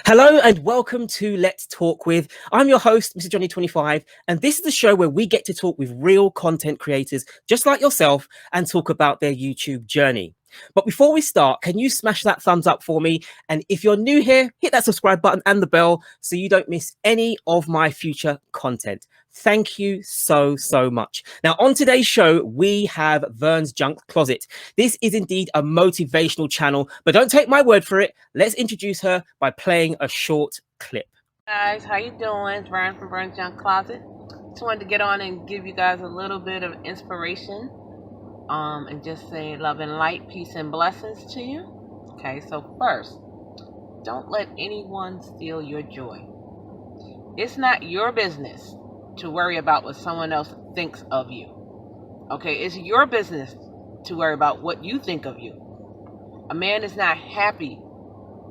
Hello and welcome to Let's Talk With. I'm your host, Mr. Johnny25, and this is the show where we get to talk with real content creators just like yourself and talk about their YouTube journey. But before we start, can you smash that thumbs up for me? And if you're new here, hit that subscribe button and the bell so you don't miss any of my future content. Thank you so much. Now, on today's show, we have Howverns Junk Closet. This is indeed a motivational channel, but don't take my word for it. Let's introduce her by playing a short clip. Guys, how you doing? It's Ryan from Howverns Junk Closet. Just wanted to get on and give you guys a little bit of inspiration, and just say love and light, peace and blessings to you. Okay, so first, don't let anyone steal your joy. It's not your business to worry about what someone else thinks of you. Okay, it's your business to worry about what you think of you. A man is not happy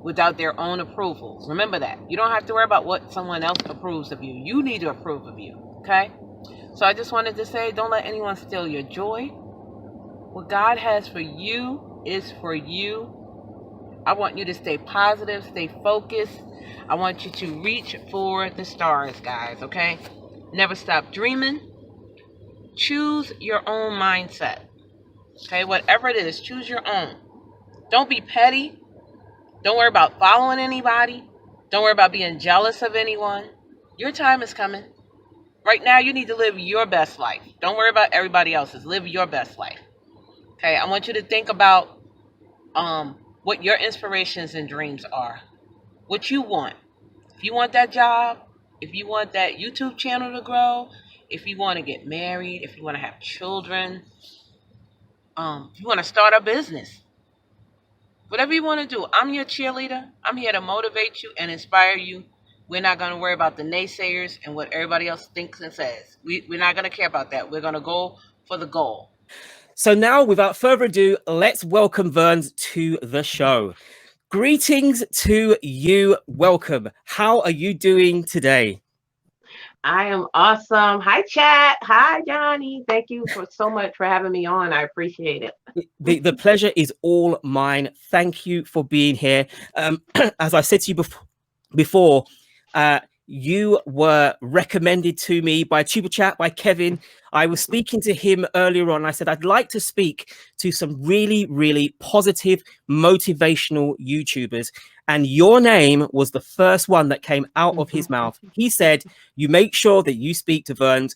without their own approval. Remember that. You don't have to worry about what someone else approves of you. You need to approve of you. Okay? So I just wanted to say, don't let anyone steal your joy. What God has for you is for you. I want you to stay positive, stay focused. I want you to reach for the stars, guys, okay? Never stop dreaming. Choose your own mindset. Okay, whatever it is, choose your own. Don't be petty. Don't worry about following anybody. Don't worry about being jealous of anyone. Your time is coming. Right now, you need to live your best life. Don't worry about everybody else's. Live your best life. Okay, I want you to think about what your inspirations and dreams are. What you want. If you want that job, if you want that YouTube channel to grow, if you want to get married, if you want to have children, if you want to start a business, whatever you want to do, I'm your cheerleader. I'm here to motivate you and inspire you. We're not going to worry about the naysayers and what everybody else thinks and says. We're not going to care about that. We're going to go for the goal. So now, without further ado, let's welcome Howverns to the show. Greetings to you. Welcome. How are you doing today? I am awesome. Hi, chat. Hi, Johnny. Thank you so much for having me on. I appreciate it. The pleasure is all mine. Thank you for being here. As I said to you before, you were recommended to me by Tuber Chat, by Kevin. I was speaking to him earlier on. I said, I'd like to speak to some really positive, motivational YouTubers. And your name was the first one that came out of his mouth. He said, you make sure that you speak to Howverns,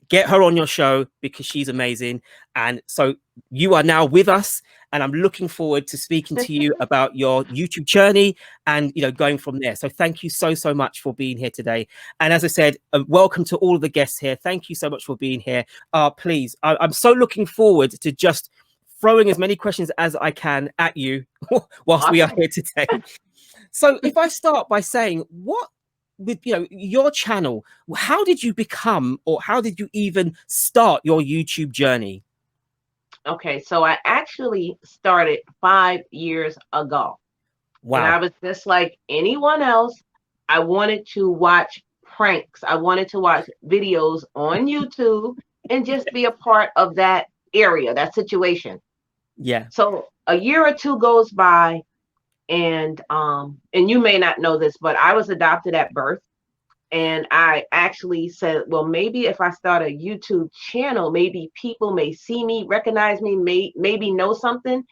get her on your show because she's amazing. And so you are now with us, and I'm looking forward to speaking to you about your YouTube journey and, you know, going from there. So thank you so much for being here today. And as I said, welcome to all of the guests here. Thank you so much for being here. Please, I'm so looking forward to just throwing as many questions as I can at you whilst we are here today. So if I start by saying, what with your channel, how did you become, or how did you even start your YouTube journey? Okay, so I actually started 5 years ago. Wow. And I was just like anyone else. I wanted to watch pranks. I wanted to watch videos on YouTube and just be a part of that area, that situation. Yeah. So a year or two goes by, and you may not know this, but I was adopted at birth. And I actually said, well, maybe if I start a YouTube channel, maybe people may see me, recognize me, maybe know something,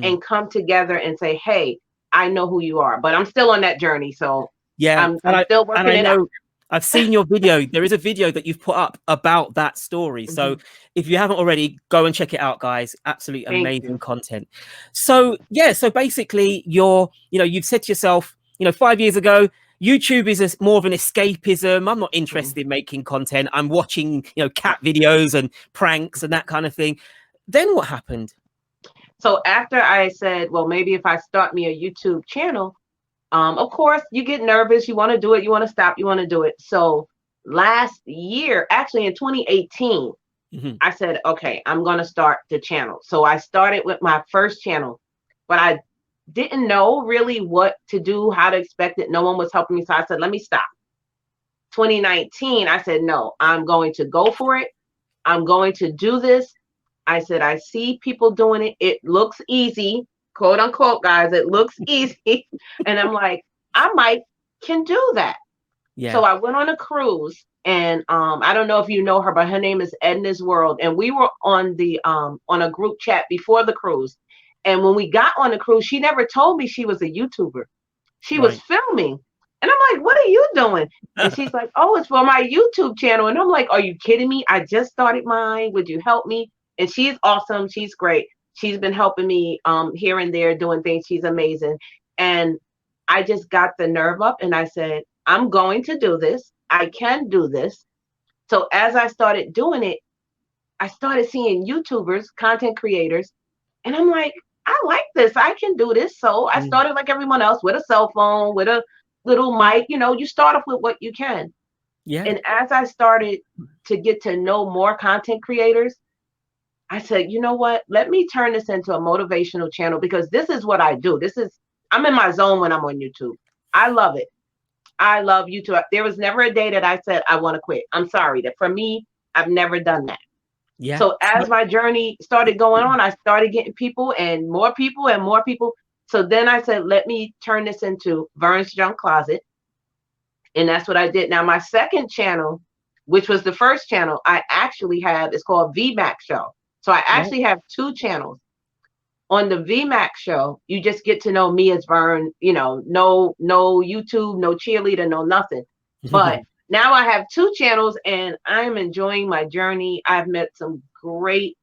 and come together and say, hey, I know who you are. But I'm still on that journey. So yeah, I'm still working it out. I've seen your video. There is a video that you've put up about that story. So if you haven't already, go and check it out, guys. Absolutely amazing content. So yeah, so basically you've said to yourself, 5 years ago, YouTube is more of an escapism. I'm not interested in making content. I'm watching, cat videos and pranks and that kind of thing. Then what happened? So after I said, well, maybe if I start me a YouTube channel, of course, you get nervous. You want to do it. You want to stop. You want to do it. So last year, actually in 2018, I said, okay, I'm going to start the channel. So I started with my first channel, but I didn't know really what to do, how to expect it. No one was helping me. So I said, let me stop. 2019, I said, no, I'm going to go for it. I'm going to do this. I said, I see people doing it. It looks easy, quote unquote, guys. It looks easy. And I'm like, I might can do that. Yeah. So I went on a cruise, and I don't know if you know her, but her name is Edna's World, and we were on a group chat before the cruise. And when we got on the cruise, she never told me she was a YouTuber. She was Right. filming, and I'm like, "What are you doing?" And she's like, "Oh, it's for my YouTube channel." And I'm like, "Are you kidding me? I just started mine. Would you help me?" And she's awesome. She's great. She's been helping me here and there doing things. She's amazing. And I just got the nerve up, and I said, "I'm going to do this. I can do this." So as I started doing it, I started seeing YouTubers, content creators, and I'm like, I like this. I can do this. So I started like everyone else with a cell phone, with a little mic. You start off with what you can. Yeah. And as I started to get to know more content creators, I said, you know what? Let me turn this into a motivational channel, because this is what I do. I'm in my zone when I'm on YouTube. I love it. I love YouTube. There was never a day that I said I want to quit. I'm sorry. That for me, I've never done that. Yeah. So as my journey started going on, I started getting people and more people and more people. So then I said, let me turn this into Howverns Junk Closet. And that's what I did. Now, my second channel, which was the first channel I actually have, is called VMAX Show. So I actually have two channels. On the VMAX Show, you just get to know me as Vern, no YouTube, no cheerleader, no nothing. But now I have two channels, and I'm enjoying my journey. I've met some great,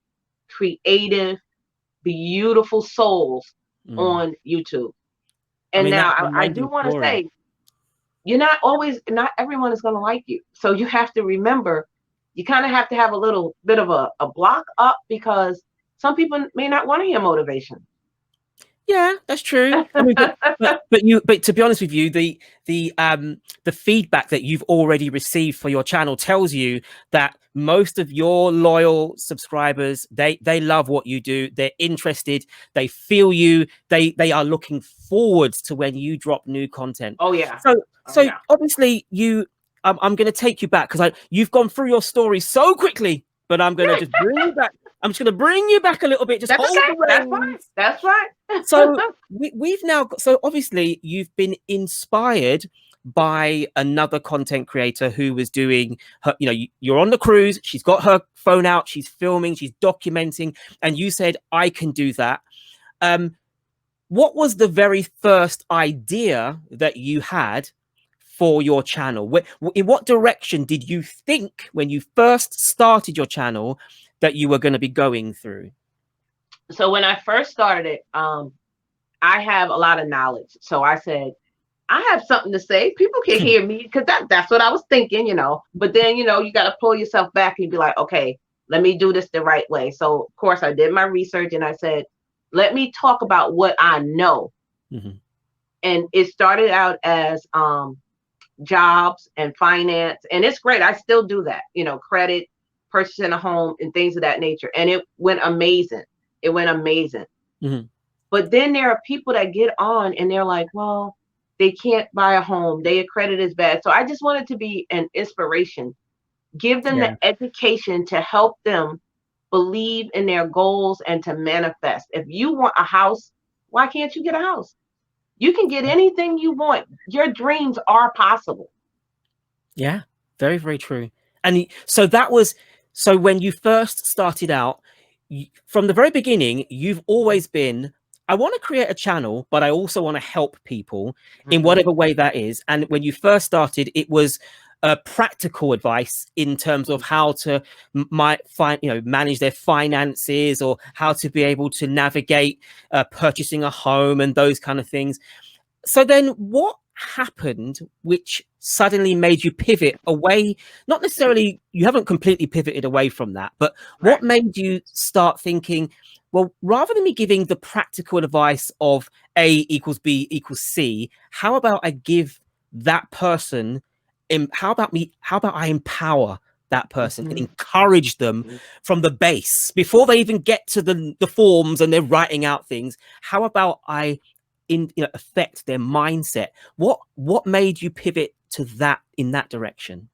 creative, beautiful souls on YouTube. And now that's an I do amazing want to story. say, not everyone is going to like you. So you have to remember, you kind of have to have a little bit of a block up, because some people may not want to hear motivation. Yeah, that's true. I mean, but to be honest with you, the feedback that you've already received for your channel tells you that most of your loyal subscribers, they love what you do. They're interested. They feel you. They are looking forward to when you drop new content. Oh yeah. So obviously I'm going to take you back, because you've gone through your story so quickly, but I'm going to just bring you back. I'm just going to bring you back a little bit. Just That's hold okay. the reins. That's right. So we've now got, so obviously you've been inspired by another content creator who was doing her, you're on the cruise, she's got her phone out, she's filming, she's documenting, and you said, I can do that. What was the very first idea that you had for your channel? In what direction did you think when you first started your channel that you were going to be going through? So when I first started it, I have a lot of knowledge. So I said, I have something to say. People can hear me, because that's what I was thinking, But then, you got to pull yourself back and be like, okay, let me do this the right way. So, of course, I did my research, and I said, let me talk about what I know. And it started out as jobs and finance. And it's great. I still do that, credit, purchasing a home, and things of that nature. And it went amazing. It went amazing. But then there are people that get on and they're like, well, they can't buy a home. Their credit is bad. So I just wanted to be an inspiration, give them the education to help them believe in their goals and to manifest. If you want a house, why can't you get a house? You can get anything you want. Your dreams are possible. Yeah, very, very true. And so so when you first started out, from the very beginning, you've always been, I want to create a channel, but I also want to help people in whatever way that is. And when you first started, it was practical advice in terms of how to manage their finances, or how to be able to navigate purchasing a home and those kind of things. So then what happened which suddenly made you pivot away? Not necessarily, you haven't completely pivoted away from that, but what made you start thinking, well, rather than me giving the practical advice of A equals B equals C, how about I give that person, how about I empower that person and encourage them from the base before they even get to the forms and they're writing out things? How about I affect their mindset? What made you pivot to that, in that direction?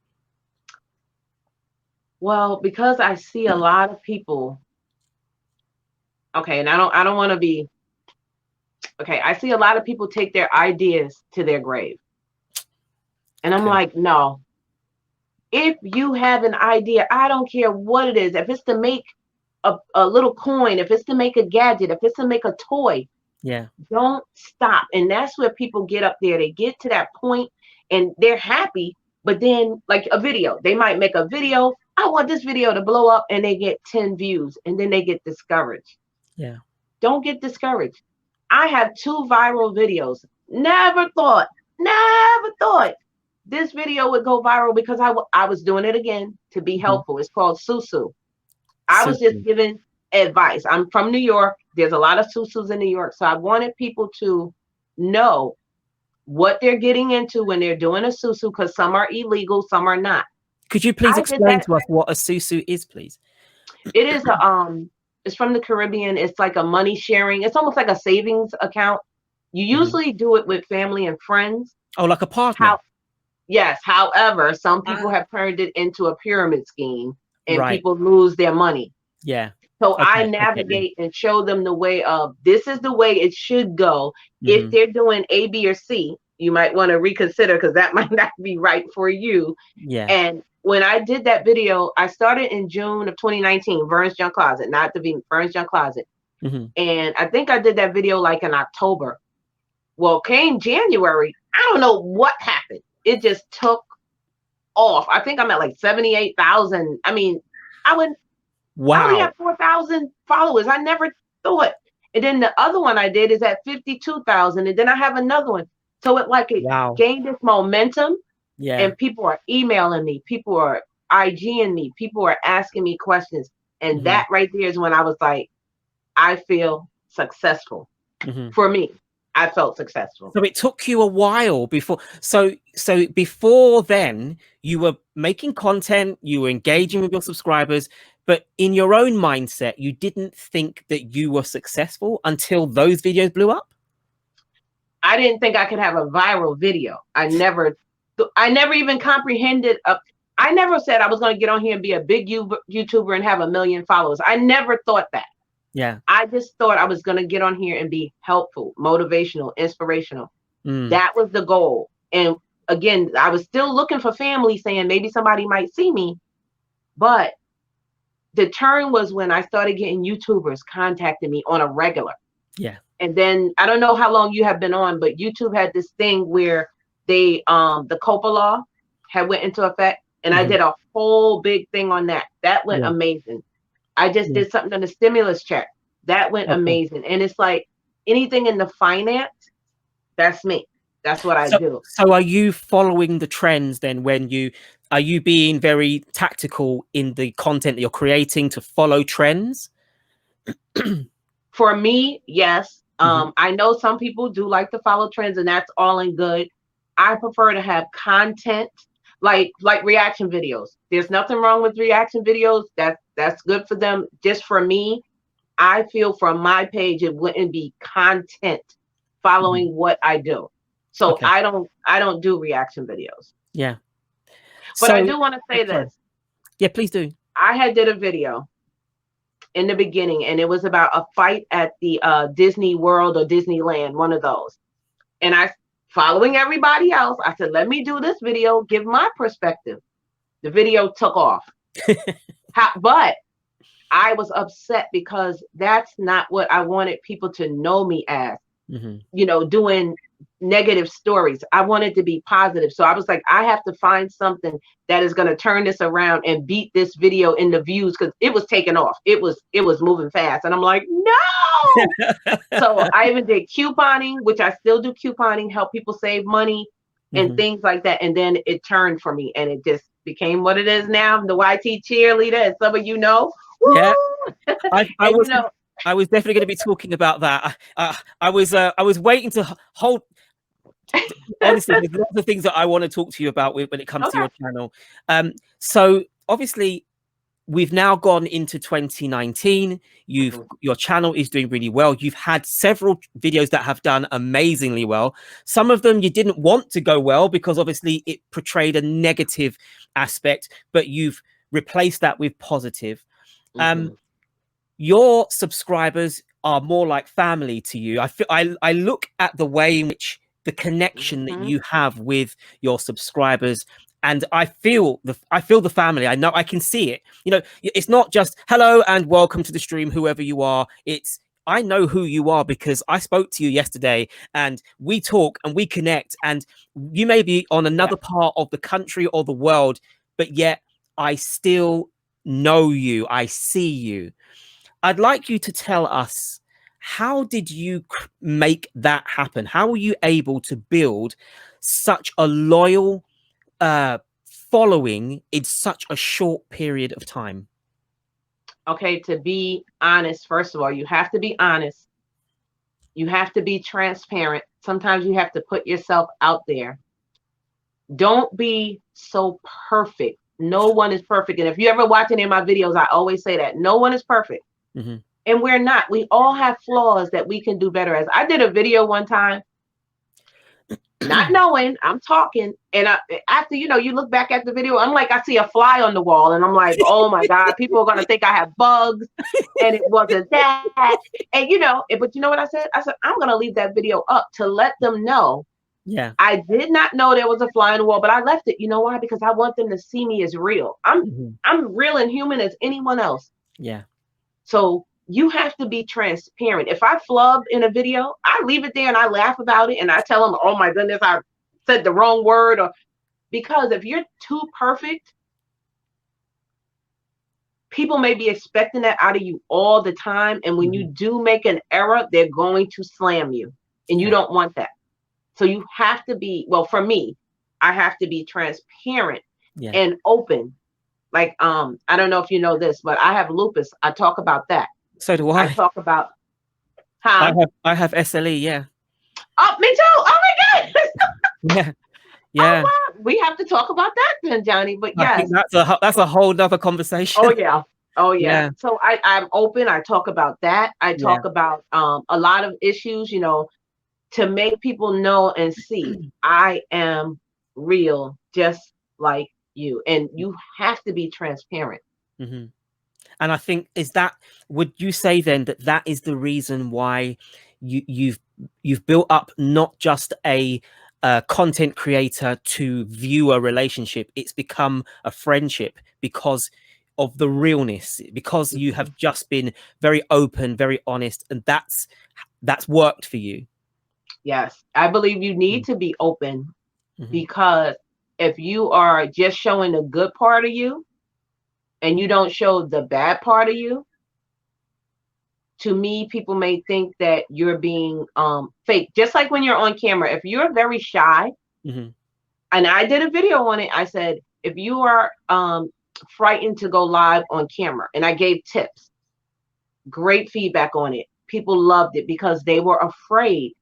Well, because I see a lot of people. Okay, and I don't want to be. Okay, I see a lot of people take their ideas to their grave. And I'm Okay. like, no, if you have an idea, I don't care what it is. If it's to make a little coin, if it's to make a gadget, if it's to make a toy, Yeah. don't stop. And that's where people get up there. They get to that point and they're happy. But then, like a video, they might make a video. I want this video to blow up, and they get 10 views, and then they get discouraged. Yeah. Don't get discouraged. I have 2 viral videos. Never thought this video would go viral because I was doing it again to be helpful. It's called Susu. I was just giving advice. I'm from New York. There's a lot of Susus in New York. So I wanted people to know what they're getting into when they're doing a Susu, because some are illegal, some are not. Could you please explain to us what a Susu is, please? It is it's from the Caribbean. It's like a money sharing. It's almost like a savings account. You usually do it with family and friends. Oh, like a partner. Yes. However, some people have turned it into a pyramid scheme, and people lose their money. Yeah. So I navigate and show them the way of, this is the way it should go. If they're doing A, B, or C, you might want to reconsider, because that might not be right for you. Yeah. And when I did that video, I started in June of 2019, Howverns Junk Closet, not the Howverns Junk Closet. And I think I did that video like in October. Well, came January, I don't know what happened. It just took off. I think I'm at like 78,000. I mean, I only have 4,000 followers. I never thought. And then the other one I did is at 52,000. And then I have another one. So it gained this momentum. Yeah. And people are emailing me. People are IGing me. People are asking me questions. And that right there is when I was like, I feel successful. For me, I felt successful. So it took you a while before. So before then, you were making content, you were engaging with your subscribers, but in your own mindset, you didn't think that you were successful until those videos blew up? I didn't think I could have a viral video. I never even comprehended. I never said I was going to get on here and be a big YouTuber and have 1 million followers. I never thought that. Yeah. I just thought I was going to get on here and be helpful, motivational, inspirational. That was the goal. And again, I was still looking for family, saying maybe somebody might see me. But the turn was when I started getting YouTubers contacting me on a regular. Yeah. And then I don't know how long you have been on, but YouTube had this thing where they the COPA law had went into effect, and I did a whole big thing on that. That went amazing. I just did something on the stimulus check. That went amazing. And it's like anything in the finance, that's me. That's what I do. So are you following the trends then are you being very tactical in the content that you're creating to follow trends? For me, yes. I know some people do like to follow trends, and that's all in good. I prefer to have content like reaction videos. There's nothing wrong with reaction videos. That's good for them. Just for me, I feel from my page, it wouldn't be content following what I do. So I don't do reaction videos. Yeah. But I do want to say this. Yeah, please do. I did a video in the beginning, and it was about a fight at the Disney World or Disneyland, one of those. And following everybody else, I said, let me do this video, give my perspective. The video took off. But I was upset because that's not what I wanted people to know me as, doing negative stories. I wanted to be positive. So I was like, I have to find something that is going to turn this around and beat this video in the views, because it was taking off. It was moving fast. And I'm like, no. So I even did couponing, which I still do couponing, help people save money and things like that. And then it turned for me, and it just became what it is now. I'm the YT cheerleader, as some of you know. Woo! Yeah. I was definitely going to be talking about that. I was waiting to hold. Honestly, there's lots of things that I want to talk to you about when it comes to your channel. So obviously, we've now gone into 2019. Your channel is doing really well. You've had several videos that have done amazingly well. Some of them you didn't want to go well because obviously it portrayed a negative aspect, but you've replaced that with positive. Your subscribers are more like family to you. I look at the way in which the connection that Mm-hmm. you have with your subscribers. And I feel the family. I know, I can see it. You know, it's not just hello and welcome to the stream, whoever you are. It's, I know who you are because I spoke to you yesterday and we talk and we connect, and you may be on another part of the country or the world, but yet I still know you. I see you. I'd like you to tell us, how did you make that happen? How were you able to build such a loyal following in such a short period of time? Okay, to be honest, first of all, you have to be honest. You have to be transparent. Sometimes you have to put yourself out there. Don't be so perfect. No one is perfect. And if you ever watch any of my videos, I always say that no one is perfect. Mm-hmm. And we're not. We all have flaws that we can do better. As I did a video one time, not knowing, I'm talking, and after, you know, you look back at the video, I'm like, I see a fly on the wall, and I'm like, oh my God, people are gonna think I have bugs, and it wasn't that. And you know, but you know what I said? I said, I'm gonna leave that video up to let them know. Yeah. I did not know there was a fly on the wall, but I left it. You know why? Because I want them to see me as real. I'm real and human as anyone else. Yeah. So you have to be transparent. If I flub in a video, I leave it there and I laugh about it and I tell them, oh my goodness, I said the wrong word. Or because if you're too perfect, people may be expecting that out of you all the time. And when you do make an error, they're going to slam you, and you don't want that. So you have to be, well, for me, I have to be transparent and open. Like, I don't know if you know this, but I have lupus. I talk about that. So do I. I talk about I have SLE, yeah. Oh, me too. Oh my God. Yeah. Oh, wow. We have to talk about that then, Johnny. But I yes, think that's a whole nother conversation. Oh yeah. Oh yeah. So I'm open. I talk about that. I talk about a lot of issues, you know, to make people know and see I am real, just like you. And you have to be transparent. Mm-hmm. And I think, would you say then that is the reason why you've built up not just a content creator to viewer relationship, it's become a friendship because of the realness, because you have just been very open, very honest, and that's worked for you. Yes, I believe you need to be open, because if you are just showing the good part of you and you don't show the bad part of you, to me, people may think that you're being fake. Just like when you're on camera, if you're very shy, and I did a video on it, I said, if you are frightened to go live on camera, and I gave tips, great feedback on it. People loved it because they were afraid.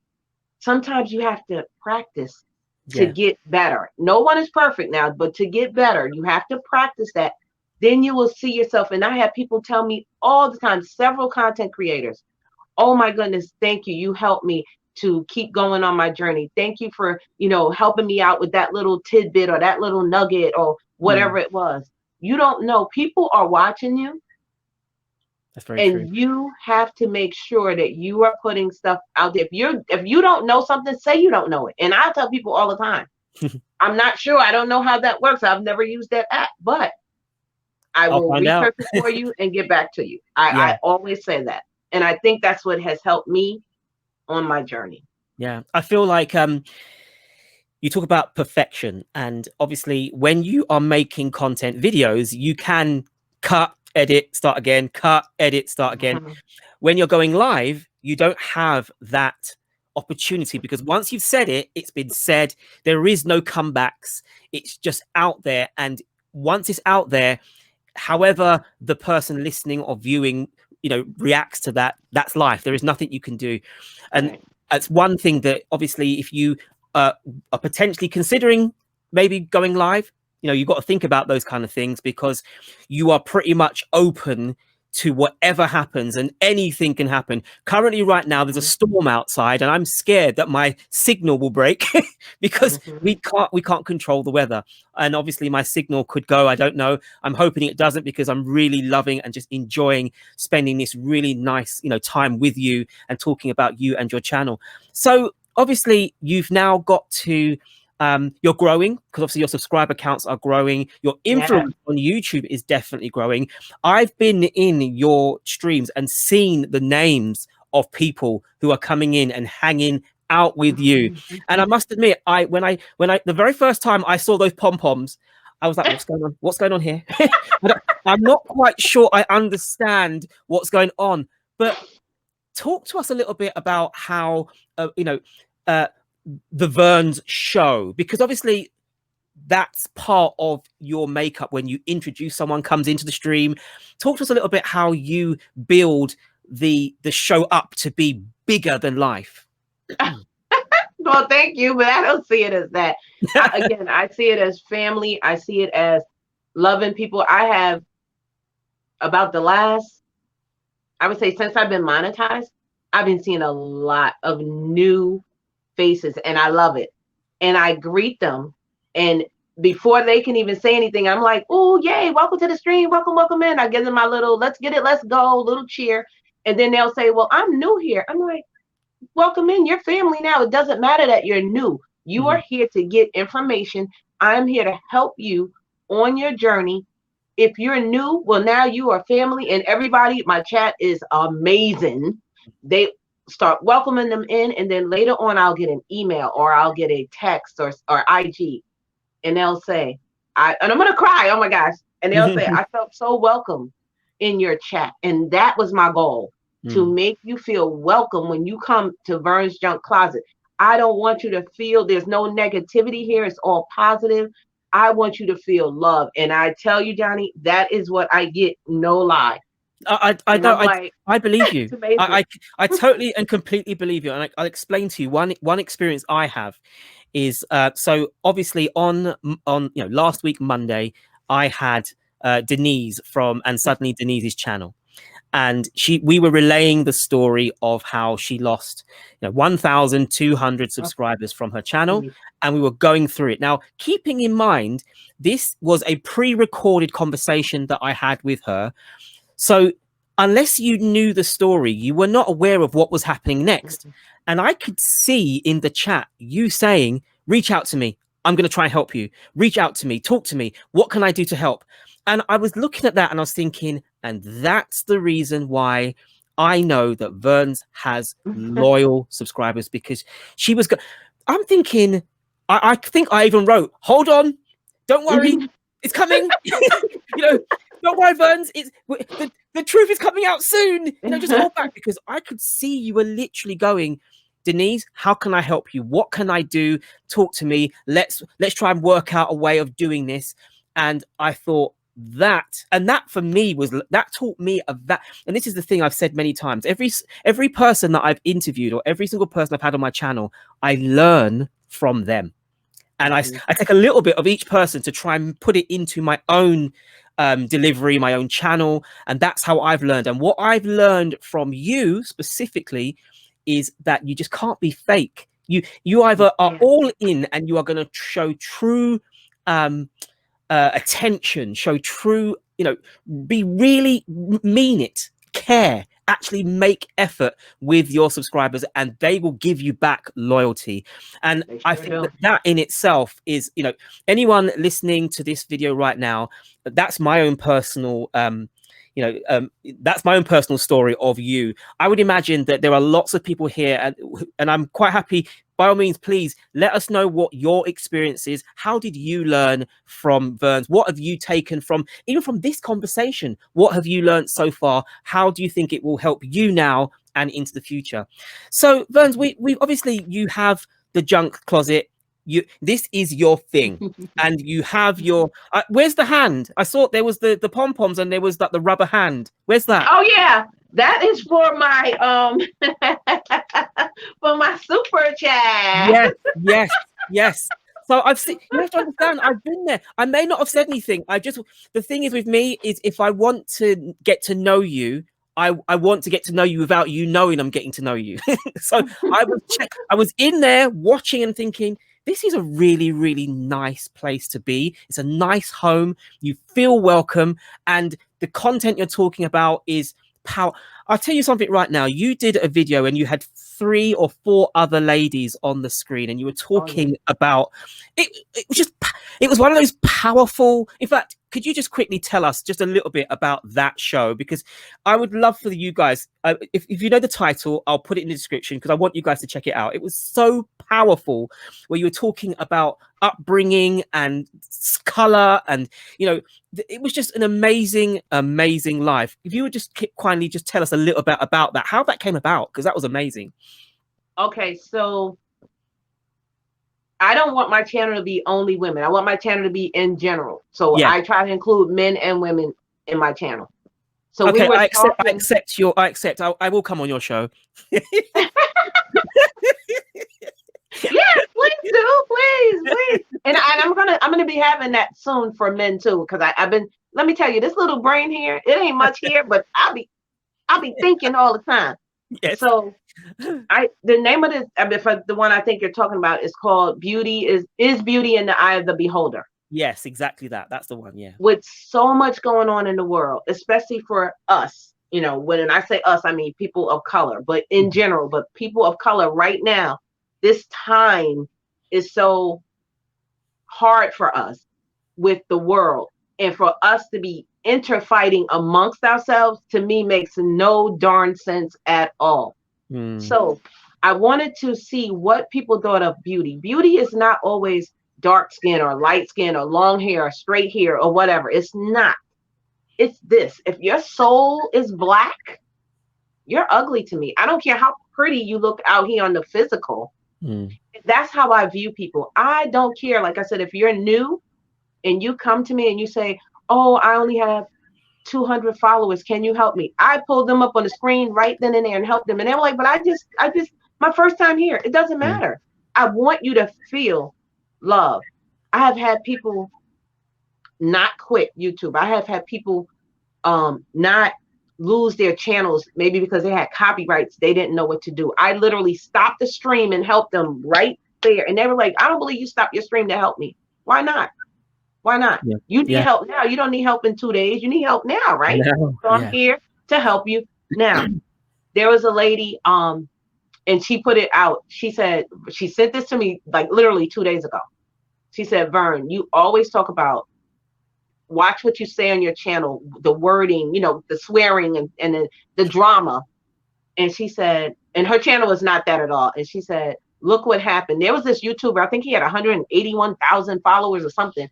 Sometimes you have to practice to get better. No one is perfect now, but to get better, you have to practice that. Then you will see yourself. And I have people tell me all the time, several content creators, oh my goodness, thank you. You helped me to keep going on my journey. Thank you for, you know, helping me out with that little tidbit or that little nugget or whatever it was. You don't know. People are watching you. That's very true. And you have to make sure that you are putting stuff out there. If you don't know something, say you don't know it. And I tell people all the time, I'm not sure. I don't know how that works. I've never used that app, but I will research it for you and get back to you. I always say that. And I think that's what has helped me on my journey. Yeah. I feel like you talk about perfection. And obviously, when you are making content videos, you can cut, edit, start again, cut, edit, start again. When you're going live, you don't have that opportunity, because once you've said it, it's been said. There is no comebacks. It's just out there. And once it's out there, however the person listening or viewing, you know, reacts to that, that's life. There is nothing you can do. And it's one thing that obviously, if you are potentially considering maybe going live, you know, you've got to think about those kind of things, because you are pretty much open to whatever happens, and anything can happen. Currently, right now, there's a storm outside, and I'm scared that my signal will break because we can't control the weather. And obviously, my signal could go. I don't know. I'm hoping it doesn't, because I'm really loving and just enjoying spending this really nice, you know, time with you and talking about you and your channel. So obviously you've now got to you're growing, because obviously your subscriber counts are growing. Your influence on YouTube is definitely growing. I've been in your streams and seen the names of people who are coming in and hanging out with you. And I must admit, when I the very first time I saw those pom-poms, I was like, what's going on? What's going on here? I'm not quite sure I understand what's going on. But talk to us a little bit about how the Verns show, because obviously that's part of your makeup when you introduce someone comes into the stream. Talk to us a little bit how you build the show up to be bigger than life. Well, thank you, but I don't see it as that. I see it as family. I see it as loving people. I have about the last, I would say, since I've been monetized, I've been seeing a lot of new faces, and I love it. And I greet them, and before they can even say anything, I'm like, oh, yay, welcome to the stream, welcome in. I give them my little, let's get it, let's go, little cheer. And then they'll say, well, I'm new here. I'm like, welcome in, your family now. It doesn't matter that you're new. You are here to get information. I'm here to help you on your journey. If you're new, well, now you are family, and everybody, my chat is amazing. They start welcoming them in, and then later on I'll get an email or I'll get a text or IG, and they'll say, and I'm gonna cry, oh my gosh, and they'll say, I felt so welcome in your chat. And that was my goal, to make you feel welcome when you come to Howverns Junk Closet. I don't want you to feel there's no negativity here. It's all positive. I want you to feel love. And I tell you, Johnny, that is what I get, no lie. I believe you. I totally and completely believe you. And I'll explain to you one experience I have is so obviously on last week Monday I had Denise from And Suddenly Denise's channel, and we were relaying the story of how she lost 1,200 subscribers from her channel, and we were going through it. Now, keeping in mind this was a pre-recorded conversation that I had with her, so unless you knew the story, you were not aware of what was happening next. And I could see in the chat you saying, reach out to me, I'm going to try and help you. Reach out to me, talk to me. What can I do to help? And I was looking at that and I was thinking, and that's the reason why I know that Verns has loyal subscribers, because she was I'm thinking, I think I even wrote, hold on, don't worry, it's coming. Don't worry, Verns, the truth is coming out soon. Just hold back, because I could see you were literally going, Denise, how can I help you? What can I do? Talk to me. Let's try and work out a way of doing this. And I thought that for me that taught me that. And this is the thing I've said many times. Every person that I've interviewed, or every single person I've had on my channel, I learn from them. And I take a little bit of each person to try and put it into my own delivery, my own channel. And that's how I've learned. And what I've learned from you specifically is that you just can't be fake. You either are all in and you are going to show true attention, show true, be really mean it, care, actually make effort with your subscribers, and they will give you back loyalty. And I think that in itself is, anyone listening to this video right now, that's my own personal that's my own personal story of you. I would imagine that there are lots of people here, and I'm quite happy. By all means, please let us know what your experience is. How did you learn from Verns? What have you taken from this conversation? What have you learned so far? How do you think it will help you now and into the future? So, Verns, we obviously, you have the junk closet. This is your thing, and you have your where's the hand? I saw there was the pom-poms, and there was the rubber hand. Where's that? Oh yeah, that is for my for my super chat. Yes. So I've seen, you have to understand, I've been there. I may not have said anything. The thing is with me is, if I want to get to know you, I want to get to know you without you knowing I'm getting to know you. So I was in there watching and thinking, this is a really, really nice place to be. It's a nice home. You feel welcome. And the content you're talking about is power. I'll tell you something right now. You did a video and you had 3 or 4 other ladies on the screen, and you were talking about it. It was just, it was one of those powerful. In fact, could you just quickly tell us just a little bit about that show? Because I would love for you guys, if you know the title, I'll put it in the description because I want you guys to check it out. It was so powerful where you were talking about upbringing and color, and it was just an amazing life. If you would just kindly just tell us a little bit about that, how that came about, because that was amazing. Okay, so I don't want my channel to be only women. I want my channel to be in general. So yeah. I try to include men and women in my channel. So okay, I accept. I will come on your show. Yes, please do, please. And I'm gonna be having that soon for men too, because I've been. Let me tell you, this little brain here, it ain't much here, but I'll be thinking all the time. Yes. So the name of this, for the one I think you're talking about, is called "Beauty is Beauty in the Eye of the Beholder." Yes, exactly that. That's the one. Yeah. With so much going on in the world, especially for us, when I say us, I mean people of color, but in general, but people of color right now. This time is so hard for us with the world, and for us to be interfighting amongst ourselves, to me, makes no darn sense at all. So I wanted to see what people thought of beauty. Beauty is not always dark skin or light skin or long hair or straight hair or whatever. It's not. It's this. If your soul is black, you're ugly to me. I don't care how pretty you look out here on the physical. That's how I view people. I don't care. Like I said, if you're new and you come to me and you say, "Oh, I only have 200 followers. Can you help me?" I pull them up on the screen right then and there and help them. And they're like, "But I just, my first time here." It doesn't matter. I want you to feel love. I have had people not quit YouTube. I have had people not lose their channels, maybe because they had copyrights. They didn't know what to do. I literally stopped the stream and helped them right there. And they were like, "I don't believe you stopped your stream to help me." Why not? Why not? Yeah. You need help now. You don't need help in 2 days. You need help now, right? So I'm here to help you now. There was a lady, and she put it out. She said, she sent this to me like literally 2 days ago. She said, "Vern, you always talk about, watch what you say on your channel, the wording, the swearing and the drama." And she said, and her channel is not that at all. And she said, "Look what happened. There was this YouTuber, I think he had 181,000 followers or something.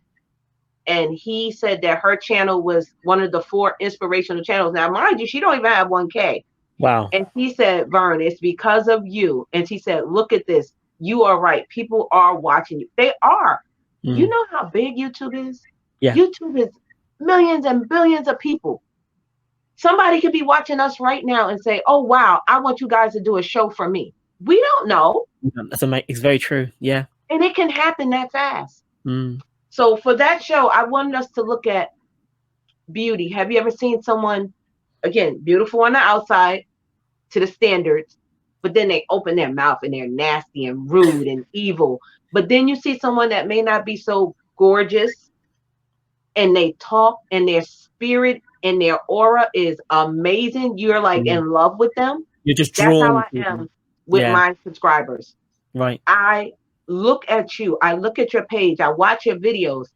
And he said that her channel was one of the 4 inspirational channels. Now, mind you, she don't even have 1K. Wow. And he said, "Vern, it's because of you." And she said, "Look at this. You are right. People are watching you." They are. You know how big YouTube is? Yeah. YouTube is millions and billions of people. Somebody could be watching us right now and say, "Oh, wow, I want you guys to do a show for me." We don't know. That's amazing. It's very true. Yeah. And it can happen that fast. So for that show, I wanted us to look at beauty. Have you ever seen someone, again, beautiful on the outside to the standards, but then they open their mouth and they're nasty and rude and evil? But then you see someone that may not be so gorgeous, and they talk, and their spirit and their aura is amazing. You're like in love with them. You're just drawn. That's how I am with my subscribers. Right. I look at you. I look at your page. I watch your videos.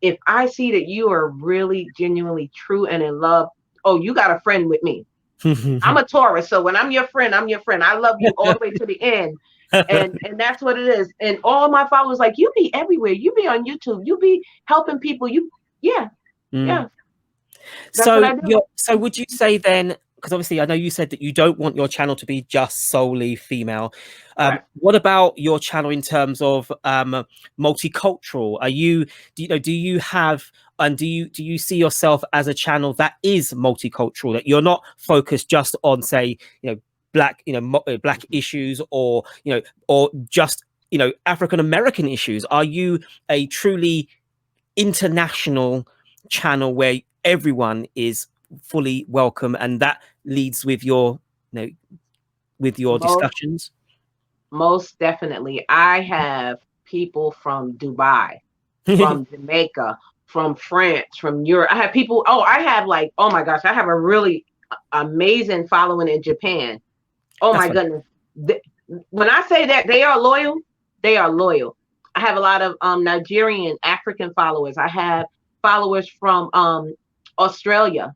If I see that you are really genuinely true and in love, oh, you got a friend with me. I'm a Taurus, so when I'm your friend, I'm your friend. I love you all the way to the end. And that's what it is. And all my followers, like, you be everywhere. You be on YouTube. You be helping people. Yeah. So would you say then, because obviously I know you said that you don't want your channel to be just solely female. What about your channel in terms of multicultural? Do you have, and do you see yourself as a channel that is multicultural, that you're not focused just on, say, black, black issues, or just, African American issues? Are you a truly international channel where everyone is fully welcome, and that leads with your discussions? Most definitely. I have people from Dubai, from Jamaica, from France, from Europe. I have people, I have like, oh my gosh, I have a really amazing following in Japan. Oh That's my goodness. When I say that they are loyal, they are loyal. I have a lot of Nigerian, African followers. I have followers from Australia.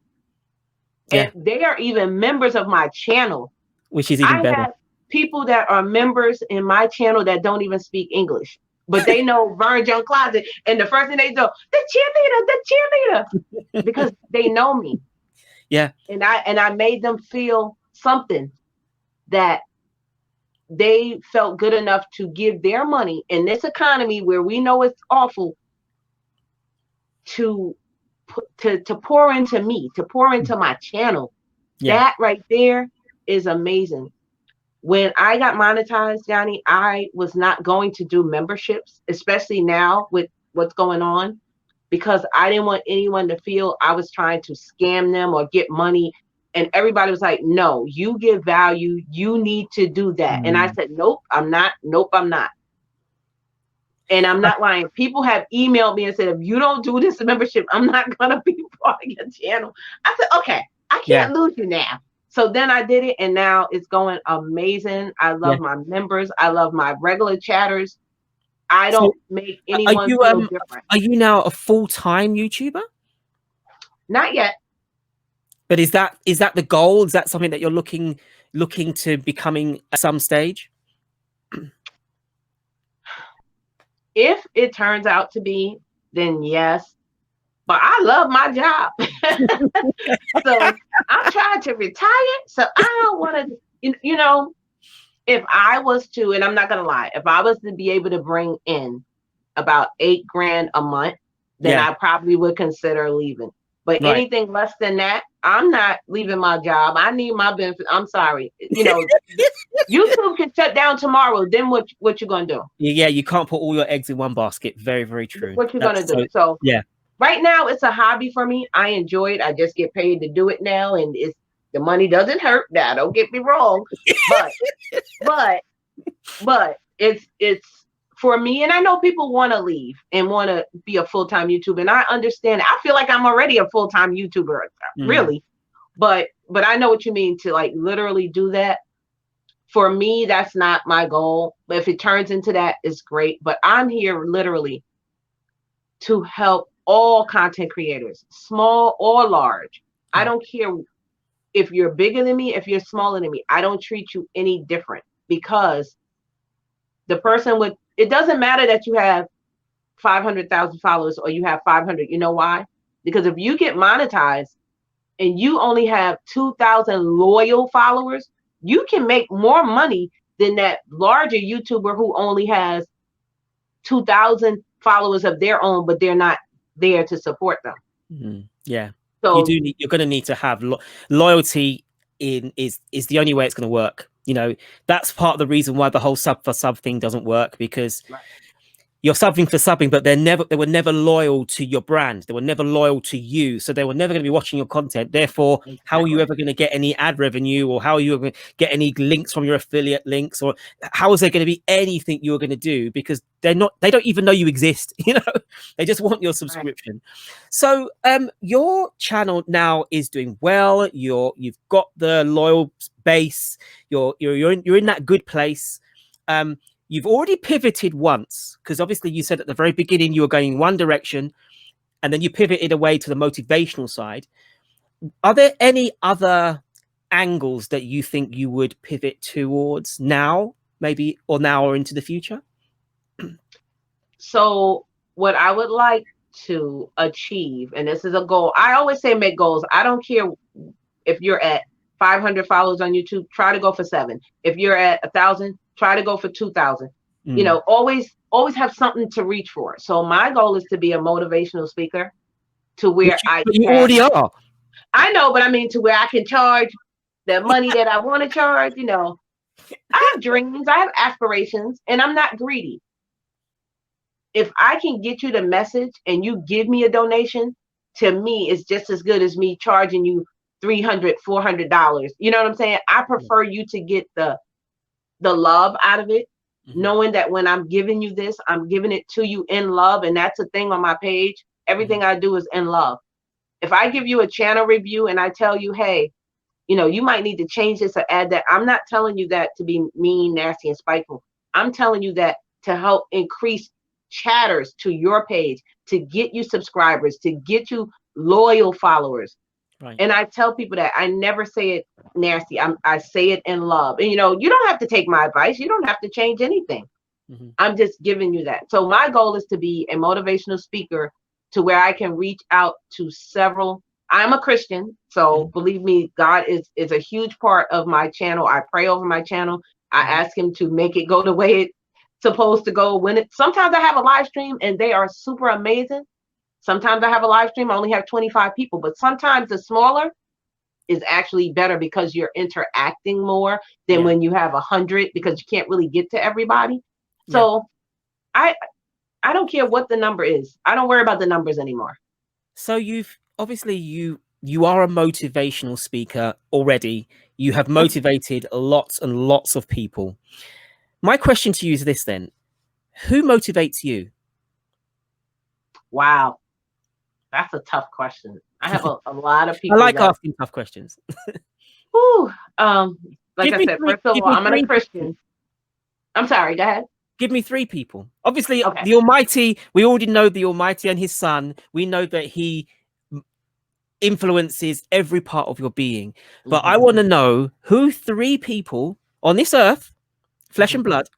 yeah, And they are even members of my channel. which is even I better. have people that are members in my channel that don't even speak English, but they know Howverns Junk Closet. And the first thing they do, the cheerleader, because they know me. Yeah. And I made them feel something that they felt good enough to give their money in this economy where we know it's awful to pour into me, to pour into my channel. Yeah. That right there is amazing. When I got monetized, Johnny, I was not going to do memberships, especially now with what's going on, because I didn't want anyone to feel I was trying to scam them or get money. And everybody was like, no, you give value. You need to do that. And I said, nope, I'm not. Nope, I'm not. And I'm not lying. People have emailed me and said, if you don't do this membership, I'm not going to be part of your channel. I said, okay, I can't lose you now. So then I did it, and now it's going amazing. I love my members. I love my regular chatters. I don't make anyone feel different. Are you now a full-time YouTuber? Not yet. But is that the goal? Is that something that you're looking to becoming at some stage? If it turns out to be, then yes. But I love my job. So I'm trying to retire. So I don't want to, you know, if I was to, and I'm not going to lie, if I was to be able to bring in about $8,000 a month, then I probably would consider leaving. But anything less than that, I'm not leaving my job. I need my benefits. I'm sorry. You know, YouTube can shut down tomorrow. Then what you going to do? Yeah, you can't put all your eggs in one basket. Very, very true. What you going to do? So yeah. Right now, it's a hobby for me. I enjoy it. I just get paid to do it now, and the money doesn't hurt. Now, don't get me wrong, but it's for me. And I know people want to leave and want to be a full-time YouTuber, and I understand. I feel like I'm already a full-time YouTuber, really. But I know what you mean to like literally do that. For me, that's not my goal. But if it turns into that, it's great. But I'm here literally to help all content creators, small or large. I don't care if you're bigger than me, if you're smaller than me. I don't treat you any different, because the person with, it doesn't matter that you have 500,000 followers or you have 500. You know why? Because if you get monetized and you only have 2,000 loyal followers, you can make more money than that larger YouTuber who only has 2,000 followers of their own, but they're not there to support them. Yeah. So you're going to need to have loyalty is the only way it's going to work. You know, that's part of the reason why the whole sub for sub thing doesn't work, because you're subbing for subbing, but they were never loyal to your brand. They were never loyal to you. So they were never going to be watching your content. Therefore, how are you ever going to get any ad revenue, or how are you going to get any links from your affiliate links, or how is there going to be anything you're going to do? Because they don't even know you exist. You know, they just want your subscription. So your channel now is doing well. You've got the loyal base. You're in that good place. You've already pivoted once, because obviously you said at the very beginning you were going in one direction, and then you pivoted away to the motivational side. Are there any other angles that you think you would pivot towards now, maybe, or now or into the future? So what I would like to achieve, and this is a goal, I always say make goals. I don't care if you're at 500 followers on YouTube, try to go for 7. If you're at 1,000, try to go for 2,000. You know, always have something to reach for. So my goal is to be a motivational speaker, to where you already are. I know, but I mean, to where I can charge the money that I want to charge. You know, I have dreams, I have aspirations, and I'm not greedy. If I can get you the message and you give me a donation, to me, it's just as good as me charging you $300, $400. You know what I'm saying? I prefer you to get the love out of it, knowing that when I'm giving you this, I'm giving it to you in love. And that's a thing on my page. Everything I do is in love. If I give you a channel review and I tell you, hey, you know, you might need to change this or add that. I'm not telling you that to be mean, nasty, and spiteful. I'm telling you that to help increase chatters to your page, to get you subscribers, to get you loyal followers. Right. And I tell people that I never say it nasty. I say it in love. And, you know, you don't have to take my advice. You don't have to change anything. Mm-hmm. I'm just giving you that. So my goal is to be a motivational speaker to where I can reach out to several. I'm a Christian, so believe me, God is a huge part of my channel. I pray over my channel. I ask him to make it go the way it's supposed to go. Sometimes I have a live stream and they are super amazing. Sometimes I have a live stream, I only have 25 people, but sometimes the smaller is actually better because you're interacting more than when you have 100, because you can't really get to everybody. So I don't care what the number is. I don't worry about the numbers anymore. So you've obviously you are a motivational speaker already. You have motivated lots and lots of people. My question to you is this then: who motivates you? Wow, that's a tough question. I have a lot of people. I like asking tough questions. Like I said, first of all, I'm a Christian. I'm sorry, go ahead. Give me 3 people. Obviously, the Almighty, we already know the Almighty and his Son. We know that he influences every part of your being. But I want to know who 3 people on this earth, flesh and blood,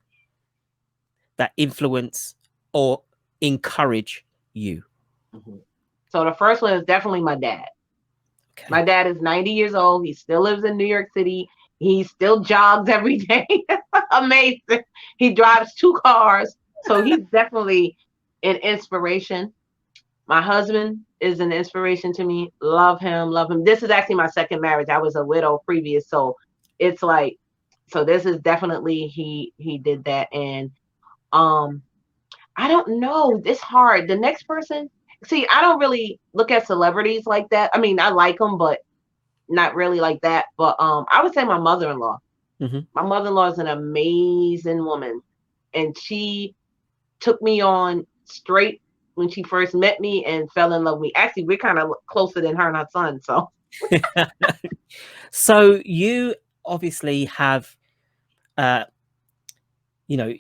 that influence or encourage you. So the first one is definitely my dad. Okay. My dad is 90 years old. He still lives in New York City. He still jogs every day. Amazing. He drives 2 cars. So he's definitely an inspiration. My husband is an inspiration to me. Love him, love him. This is actually my second marriage. I was a widow previous. So it's like, so this is definitely, he did that. And I don't know. It's hard. The next person, see, I don't really look at celebrities like that. I mean, I like them, but not really like that. But I would say my mother-in-law. My mother-in-law is an amazing woman, and she took me on straight when she first met me and fell in love with me. Actually, we're kind of closer than her and her son. So, so you obviously have, you know,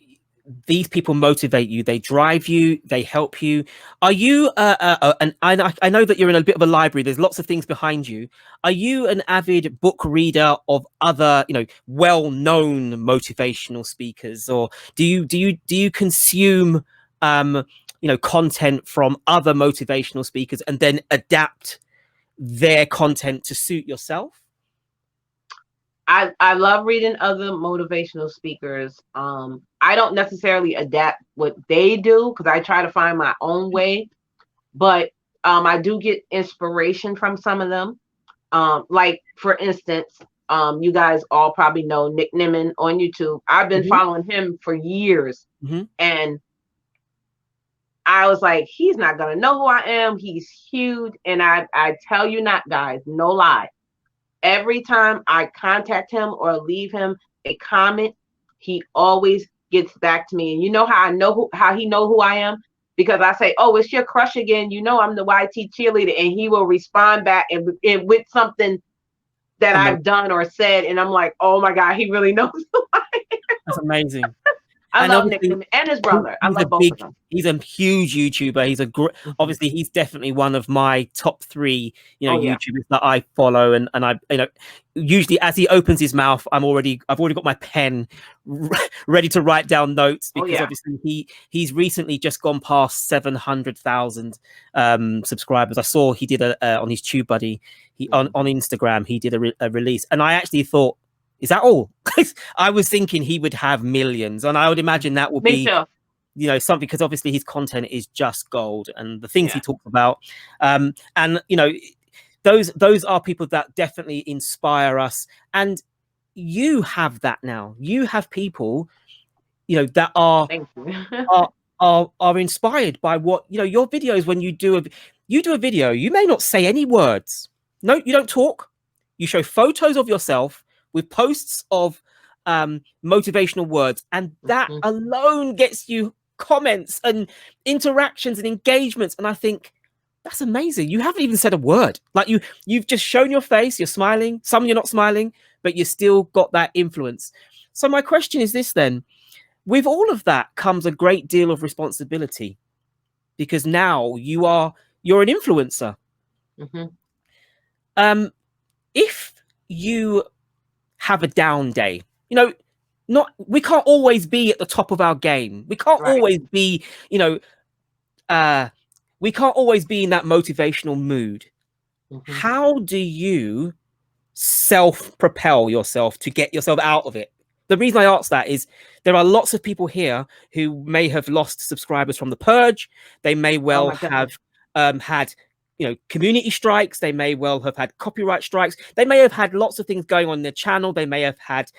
these people motivate you, they drive you, they help you. Are you and I know that you're in a bit of a library, there's lots of things behind you. Are you an avid book reader of other, you know, well-known motivational speakers, or do you consume you know, content from other motivational speakers and then adapt their content to suit yourself? I love reading other motivational speakers. I don't necessarily adapt what they do because I try to find my own way, but I do get inspiration from some of them. Like for instance, you guys all probably know Nick Nimmin on YouTube. I've been following him for years, and I was like, he's not gonna know who I am. He's huge, and I tell you not, guys, no lie. Every time I contact him or leave him a comment, he always gets back to me. And you know how I know how he know who I am? Because I say, "Oh, it's your crush again." You know, I'm the YT cheerleader, and he will respond back and with something that I've done or said, and I'm like, "Oh my God, he really knows who I am." That's amazing. I love Nick and his brother. I love both of them. He's a huge YouTuber. He's a obviously he's definitely one of my top 3, you know, YouTubers that I follow, and I, you know, usually as he opens his mouth, I've already got my pen ready to write down notes, because obviously he's recently just gone past 700,000 subscribers. I saw he did on his TubeBuddy, on Instagram, he did a release, and I actually thought, is that all? I was thinking he would have millions, and I would imagine that would be, you know, something, because obviously his content is just gold, and the things he talks about, and you know, those are people that definitely inspire us. And you have that now. You have people, you know, that are are inspired by what, you know, your videos. When you do a video, you may not say any words. No, you don't talk. You show photos of yourself with posts of motivational words, and that alone gets you comments and interactions and engagements. And I think, That's amazing. You haven't even said a word. Like you've just shown your face, you're smiling, some you're not smiling, but you still got that influence. So my question is this then, with all of that comes a great deal of responsibility, because now you're an influencer. Mm-hmm. If you have a down day, you know, we can't always be at the top of our game. We can't always be, you know, we can't always be in that motivational mood. Mm-hmm. How do you self-propel yourself to get yourself out of it? The reason I ask that is there are lots of people here who may have lost subscribers from the purge. They may well have had, you know, community strikes. They may well have had copyright strikes. They may have had lots of things going on in their channel. They may have had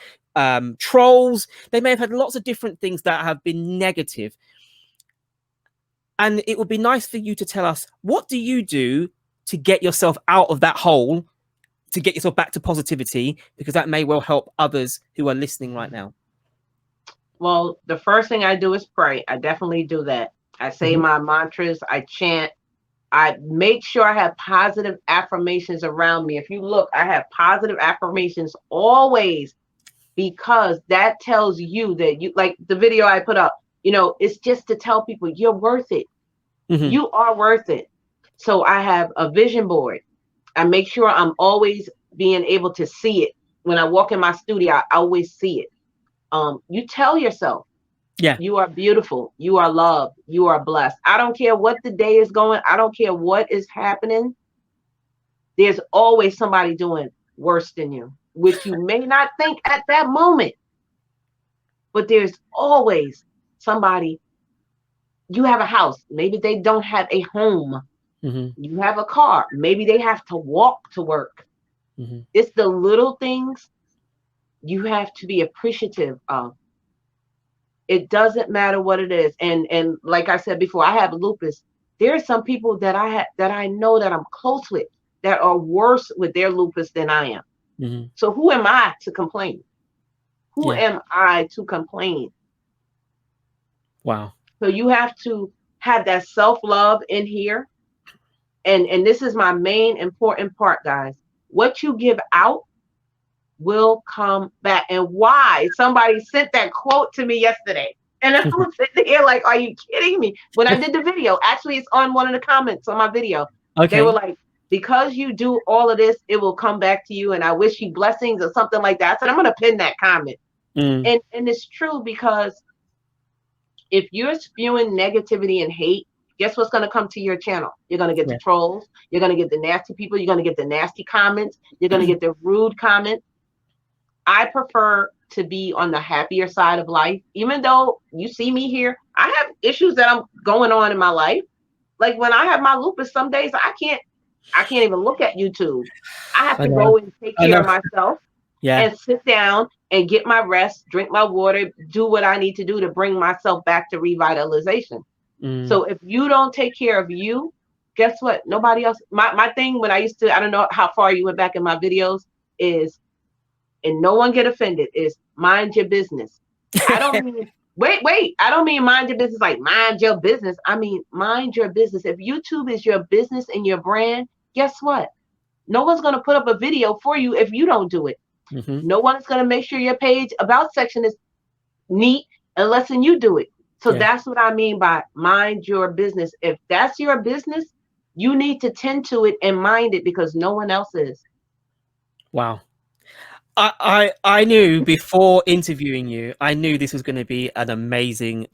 trolls. They may have had lots of different things that have been negative. And it would be nice for you to tell us, what do you do to get yourself out of that hole, to get yourself back to positivity, because that may well help others who are listening right now? Well, the first thing I do is pray. I definitely do that. I say my mantras, I chant, I make sure I have positive affirmations around me. If you look, I have positive affirmations always, because that tells you that you, like the video I put up, you know, it's just to tell people you're worth it. You are worth it. So I have a vision board. I make sure I'm always being able to see it. When I walk in my studio, I always see it. You tell yourself, you are beautiful, you are loved, you are blessed. I don't care what the day is going, I don't care what is happening. There's always somebody doing worse than you, which you may not think at that moment, but there's always somebody. You have a house, maybe they don't have a home. You have a car, maybe they have to walk to work. It's the little things you have to be appreciative of. It doesn't matter what it is. And like I said before, I have lupus. There are some people that I know that I'm close with that are worse with their lupus than I am. So who am I to complain? Who am I to complain? Wow. So you have to have that self-love in here. And this is my main important part, guys. What you give out will come back. And why? Somebody sent that quote to me yesterday. And I was sitting here like, are you kidding me? When I did the video, actually it's on one of the comments on my video. They were like, because you do all of this, it will come back to you. And I wish you blessings or something like that. I said, I'm going to pin that comment. And it's true, because if you're spewing negativity and hate, guess what's going to come to your channel? You're going to get the trolls. You're going to get the nasty people. You're going to get the nasty comments. You're going to get the rude comments. I prefer to be on the happier side of life. Even though you see me here, I have issues that I'm going on in my life. Like when I have my lupus, some days I can't even look at YouTube. I have to go and take care of myself and sit down and get my rest, drink my water, do what I need to do to bring myself back to revitalization. So if you don't take care of you, guess what? Nobody else. My thing when I used to, I don't know how far you went back in my videos, is, and no one get offended, is mind your business. I don't mean, wait. I don't mean mind your business like mind your business. I mean, mind your business. If YouTube is your business and your brand, guess what? No one's going to put up a video for you if you don't do it. No one's going to make sure your page about section is neat unless you do it. So that's what I mean by mind your business. If that's your business, you need to tend to it and mind it, because no one else is. Wow. I knew before interviewing you, I knew this was going to be an amazing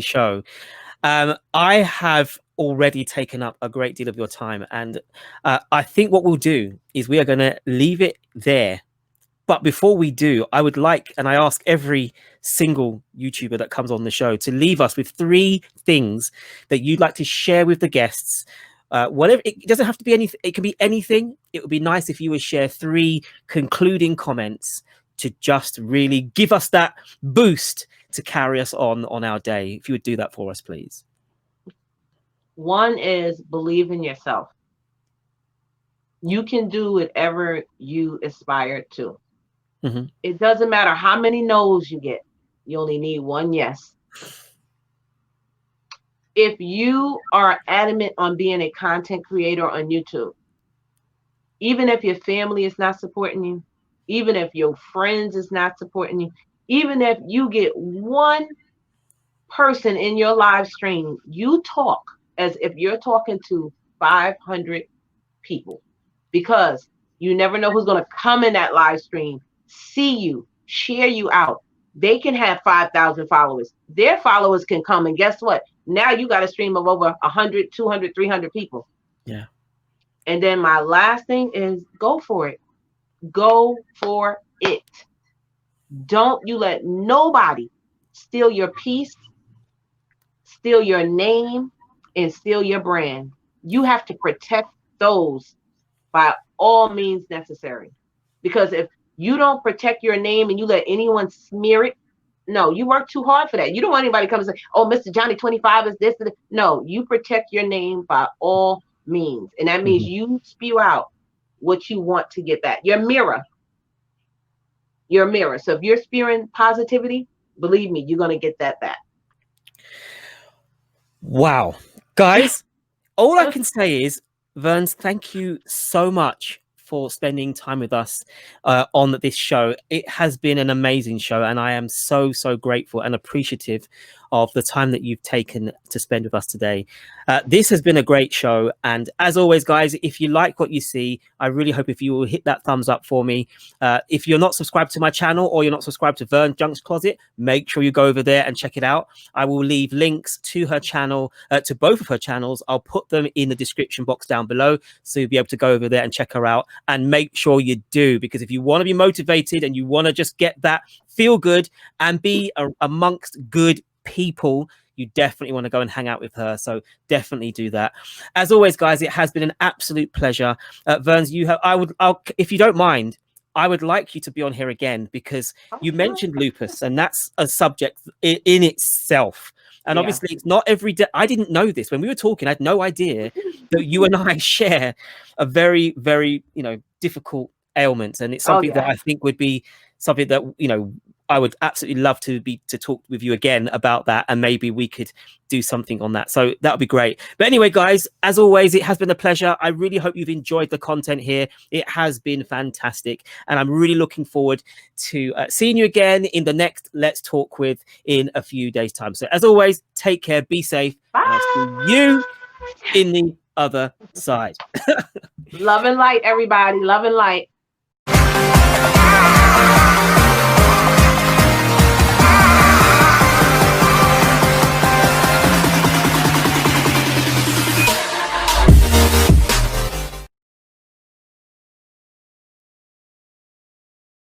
show. I have already taken up a great deal of your time, and I think what we'll do is we are going to leave it there. But before we do, I would like, and I ask every single YouTuber that comes on the show to leave us with 3 things that you'd like to share with the guests. Whatever, it doesn't have to be anything. It can be anything. It would be nice if you would share 3 concluding comments to just really give us that boost to carry us on our day. If you would do that for us, please. One is believe in yourself. You can do whatever you aspire to. It doesn't matter how many no's you get. You only need one yes. if you are adamant on being a content creator on YouTube, even if your family is not supporting you, even if your friends is not supporting you, even if you get one person in your live stream, you talk as if you're talking to 500 people, because you never know who's going to come in that live stream, see you, share you out. They can have 5,000 followers. Their followers can come, and guess what? Now you got a stream of over 100, 200, 300 people. Yeah. And then my last thing is go for it. Go for it. Don't you let nobody steal your peace, steal your name, and steal your brand. You have to protect those by all means necessary. Because if you don't protect your name and you let anyone smear it, no, you work too hard for that. You don't want anybody to come and say, oh, Mr. Johnny 25 is this. No, you protect your name by all means. And that means you spew out what you want to get back. Your mirror. Your mirror. So if you're spewing positivity, believe me, you're going to get that back. Wow. Guys, all I can say is, Verns, thank you so much for spending time with us on this show. It has been an amazing show, and I am so grateful and appreciative of the time that you've taken to spend with us today. This has been a great show, and as always, guys, if you like what you see, I really hope if you will hit that thumbs up for me. If you're not subscribed to my channel, or you're not subscribed to Howverns Junk Closet, make sure you go over there and check it out. I will leave links to her channel, to both of her channels. I'll put them in the description box down below, so you'll be able to go over there and check her out. And make sure you do, because if you want to be motivated and you want to just get that feel good and be amongst good people, you definitely want to go and hang out with her. So definitely do that. As always, guys, it has been an absolute pleasure. Verns, if you don't mind, I would like you to be on here again, because you mentioned lupus, and that's a subject in itself. And obviously it's not every day. I didn't know this when we were talking. I had no idea that you and I share a very, very, difficult ailment. And it's something that I think would be something that, I would absolutely love to talk with you again about that, and maybe we could do something on that. So that would be great. But anyway, guys, as always, it has been a pleasure. I really hope you've enjoyed the content here. It has been fantastic, and I'm really looking forward to seeing you again in the next Let's Talk With in a few days' time. So as always, take care, be safe. Bye. And I'll see you in the other side. Love and light, everybody. Love and light.